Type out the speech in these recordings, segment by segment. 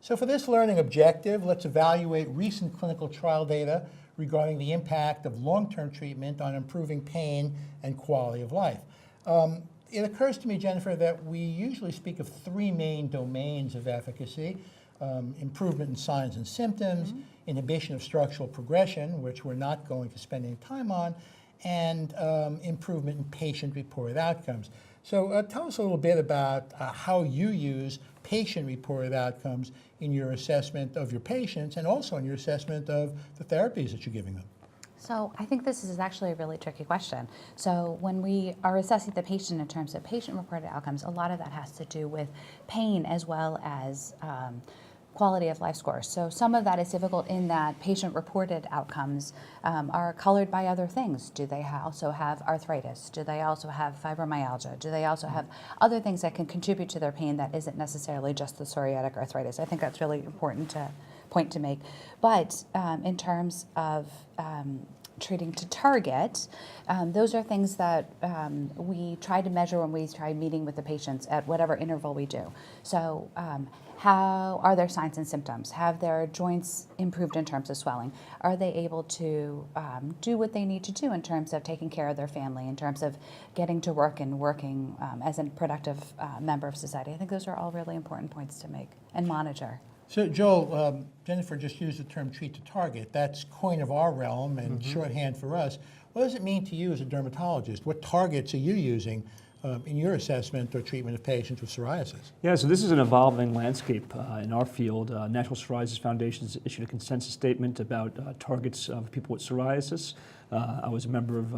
So for this learning objective, let's evaluate recent clinical trial data regarding the impact of long-term treatment on improving pain and quality of life. It occurs to me, Jennifer, that we usually speak of three main domains of efficacy: improvement in signs and symptoms, inhibition of structural progression, which we're not going to spend any time on, and improvement in patient-reported outcomes. So tell us a little bit about how you use patient-reported outcomes in your assessment of your patients and also in your assessment of the therapies that you're giving them. So I think this is actually a really tricky question. So when we are assessing the patient in terms of patient-reported outcomes, a lot of that has to do with pain as well as quality of life scores. So some of that is difficult in that patient-reported outcomes are colored by other things. Do they also have arthritis? Do they also have fibromyalgia? Do they also have other things that can contribute to their pain that isn't necessarily just the psoriatic arthritis? I think that's really important point to make. But in terms of treating to target, those are things that we try to measure when we try meeting with the patients at whatever interval we do. So how are their signs and symptoms? Have their joints improved in terms of swelling? Are they able to do what they need to do in terms of taking care of their family, in terms of getting to work and working as a productive member of society? I think those are all really important points to make and monitor. So Joel, Jennifer just used the term treat to target. That's coin of our realm and shorthand for us. What does it mean to you as a dermatologist? What targets are you using in your assessment or treatment of patients with psoriasis? Yeah, so this is an evolving landscape in our field. National Psoriasis Foundation has issued a consensus statement about targets of people with psoriasis. I was a member of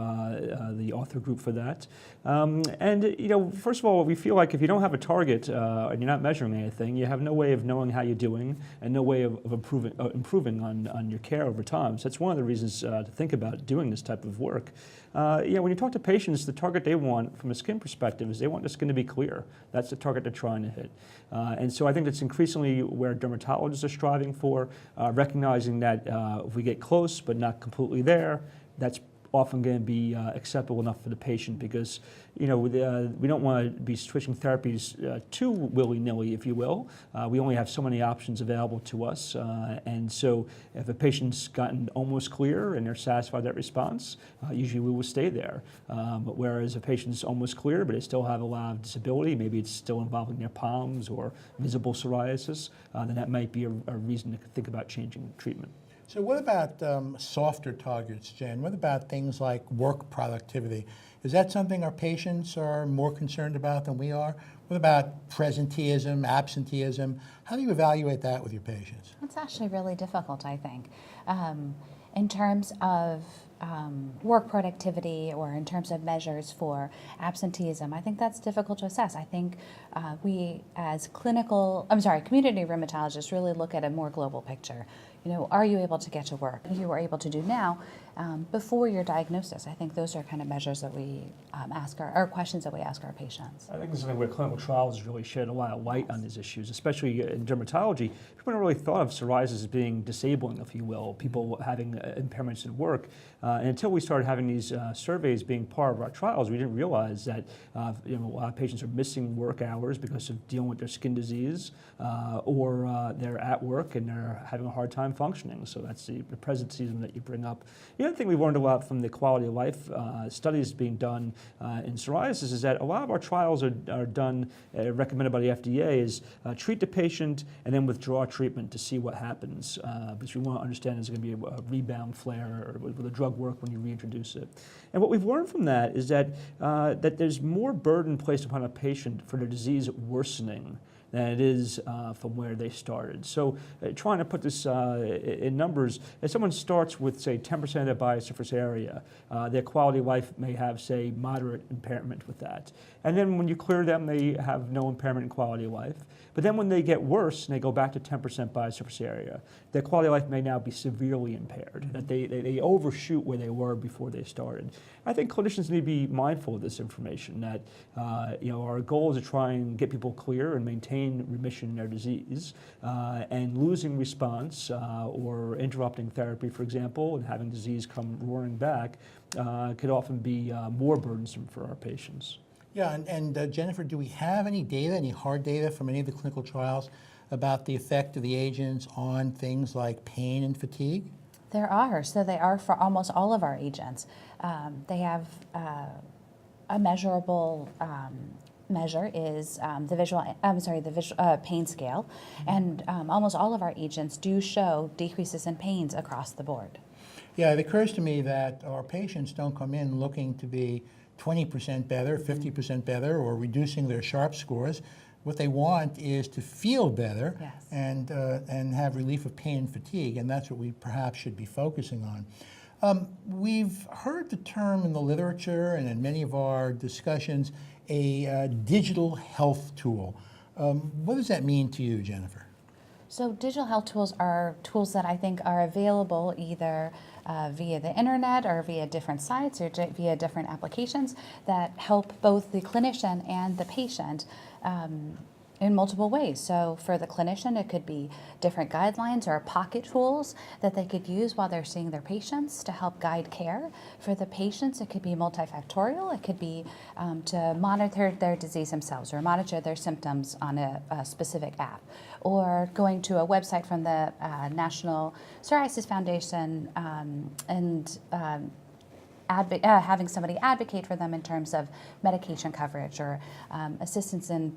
the author group for that. And you know, first of all, we feel like if you don't have a target and you're not measuring anything, you have no way of knowing how you're doing and no way of improving on your care over time. So that's one of the reasons to think about doing this type of work. You know, when you talk to patients, the target they want from a skin perspective is they want their skin to be clear. That's the target they're trying to hit. And so I think that's increasingly where dermatologists are striving for, recognizing that if we get close but not completely there, that's often going to be acceptable enough for the patient, because you know we don't want to be switching therapies too willy-nilly, if you will. We only have so many options available to us, and so if a patient's gotten almost clear and they're satisfied with that response, usually we will stay there. But whereas a patient's almost clear but they still have a lot of disability, maybe it's still involving their palms or visible psoriasis, then that might be a reason to think about changing treatment. So what about softer targets, Jen? What about things like work productivity? Is that something our patients are more concerned about than we are? What about presenteeism, absenteeism? How do you evaluate that with your patients? It's actually really difficult, I think. In terms of work productivity or in terms of measures for absenteeism, I think that's difficult to assess. I think we as community rheumatologists really look at a more global picture. You know, are you able to get to work? You are able to do now before your diagnosis. I think those are kind of measures that we or questions that we ask our patients. I think this is something where clinical trials really shed a lot of light on these issues, especially in dermatology. People don't really thought of psoriasis as being disabling, if you will, people having impairments at work. And until we started having these surveys being part of our trials, we didn't realize that you know, a lot of patients are missing work hours because of dealing with their skin disease, or they're at work and they're having a hard time functioning. So that's the presenteeism that you bring up. The other thing we learned a lot from the quality of life studies being done in psoriasis is that a lot of our trials are done, recommended by the FDA, is treat the patient and then withdraw treatment to see what happens. Because we want to understand there's going to be a rebound flare, or will the drug work when you reintroduce it. And what we've learned from that is that, that there's more burden placed upon a patient for their disease worsening than it is from where they started. So trying to put this in numbers, if someone starts with, say, 10% of their body surface area, their quality of life may have, say, moderate impairment with that. And then when you clear them, they have no impairment in quality of life. But then when they get worse and they go back to 10% body surface area, their quality of life may now be severely impaired, that they overshoot where they were before they started. I think clinicians need to be mindful of this information, that you know, our goal is to try and get people clear and maintain remission in their disease, and losing response or interrupting therapy, for example, and having disease come roaring back could often be more burdensome for our patients. Yeah, and Jennifer, do we have any data, any hard data from any of the clinical trials about the effect of the agents on things like pain and fatigue? There are. So they are for almost all of our agents. They have a measurable measure is the visual pain scale, and almost all of our agents do show decreases in pains across the board. Yeah, it occurs to me that our patients don't come in looking to be 20% better, 50% better, or reducing their sharp scores. What they want is to feel better. Yes. And have relief of pain and fatigue, and that's what we perhaps should be focusing on. We've heard the term in the literature and in many of our discussions, a digital health tool. What does that mean to you, Jennifer? So digital health tools are tools that I think are available either via the internet or via different sites or via different applications that help both the clinician and the patient in multiple ways. So for the clinician, it could be different guidelines or pocket tools that they could use while they're seeing their patients to help guide care. For the patients, it could be multifactorial. It could be to monitor their disease themselves or monitor their symptoms on a specific app, or going to a website from the National Psoriasis Foundation and having somebody advocate for them in terms of medication coverage or assistance in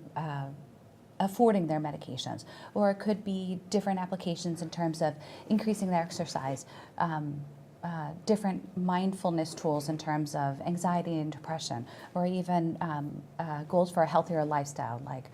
affording their medications. Or it could be different applications in terms of increasing their exercise, different mindfulness tools in terms of anxiety and depression, or even goals for a healthier lifestyle like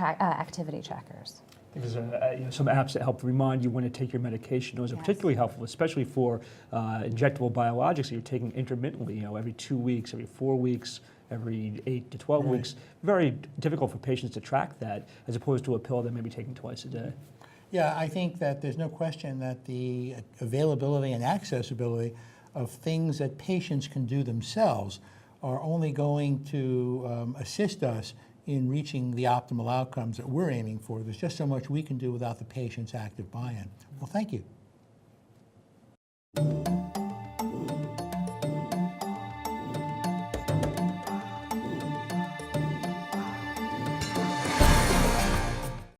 activity trackers. I think there's some apps that help remind you when to take your medication. Those are particularly helpful, especially for injectable biologics that you're taking intermittently, every 2 weeks, every 4 weeks, every 8 to 12 weeks. Very difficult for patients to track that, as opposed to a pill that may be taken twice a day. Yeah, I think that there's no question that the availability and accessibility of things that patients can do themselves are only going to assist us in reaching the optimal outcomes that we're aiming for. There's just so much we can do without the patient's active buy-in. Well, thank you.